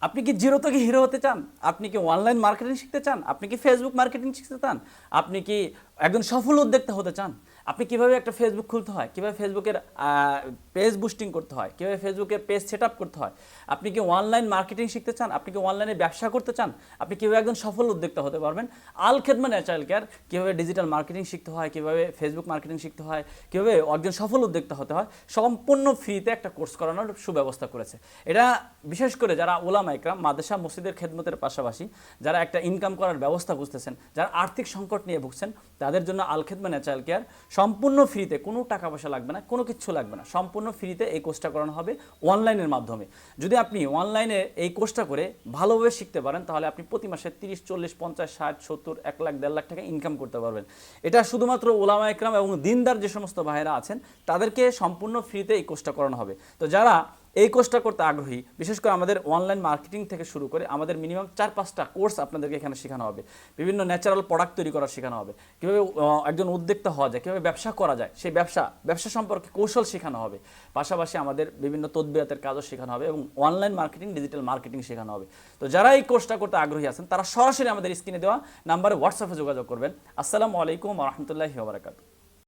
আপনি কি জিরো থেকে হিরো হতে চান? আপনি কি অনলাইন মার্কেটিং শিখতে চান? আপনি কি ফেসবুক মার্কেটিং শিখতে চান? আপনি কি একজন সফল উদ্যোক্তা হতে চান? আপনি কিভাবে একটা ফেসবুক খুলতে হয়, কিভাবে ফেসবুকের পেজ বুস্টিং করতে হয়, কিভাবে ফেসবুকের পেজ সেট আপ করতে হয়, আপনি কি অনলাইন মার্কেটিং শিখতে চান, আপনি কি অনলাইনে ব্যবসা করতে চান, আপনি কিভাবে একজন সফল উদ্যোক্তা হতে পারবেন, আল খেদমা ন্যাচারাল কেয়ার কিভাবে ডিজিটাল মার্কেটিং শিখতে হয়, কিভাবে ফেসবুক মার্কেটিং শিখতে হয়, কিভাবে একজন সফল উদ্যোক্তা হতে হয়, সম্পূর্ণ ফ্রিতে একটা কোর্স করানোর সুব্যবস্থা করেছে। এটা বিশেষ করে যারা ওলামা ইকরাম মাদ্রাসা মসজিদের খেদমতের পাশাপাশি যারা একটা ইনকাম করার ব্যবস্থা বুঝতেছেন, যারা আর্থিক সংকট নিয়ে ভুগছেন, তাদের জন্য আল খেদমা ন্যাচারাল কেয়ার সম্পূর্ণ ফ্রিতে, কোনো টাকা পয়সা লাগবে না, কোনো কিছু লাগবে না, সম্পূর্ণ ফ্রিতে এই কোর্সটা করানো হবে অনলাইনের মাধ্যমে। যদি আপনি অনলাইনে এই কোর্সটা করে ভালোভাবে শিখতে পারেন, তাহলে আপনি প্রতি মাসে 30, 40, 50, 60, 70, 1 লাখ, 1.5 লাখ টাকা ইনকাম করতে পারবেন। এটা শুধুমাত্র ওলামা ইকরাম এবং দিনদার যে সমস্ত ভাইয়েরা আছেন তাদেরকে সম্পূর্ণ ফ্রিতে এই কোর্সটা করানো হবে। তো যারা এই কোর্সটা করতে আগ্রহী, বিশেষ করে আমাদের অনলাইন মার্কেটিং থেকে শুরু করে আমাদের মিনিমাম 4-5টা কোর্স আপনাদেরকে এখানে শেখানো হবে। বিভিন্ন ন্যাচারাল প্রোডাক্ট তৈরি করা শেখানো হবে, কীভাবে একজন উদ্যোক্তা হওয়া যায়, কীভাবে ব্যবসা করা যায়, সেই ব্যবসা সম্পর্কে কৌশল শেখানো হবে। পাশাপাশি আমাদের বিভিন্ন তদবিরাতের কাজও শেখানো হবে এবং অনলাইন মার্কেটিং, ডিজিটাল মার্কেটিং শেখানো হবে। তো যারা এই কোর্সটা করতে আগ্রহী আছেন তারা সরাসরি আমাদের স্ক্রিনে দেওয়া নাম্বারে হোয়াটসঅ্যাপে যোগাযোগ করবেন। আসসালামু আলাইকুম ওয়া রাহমাতুল্লাহি ওয়া বারাকাতুহু।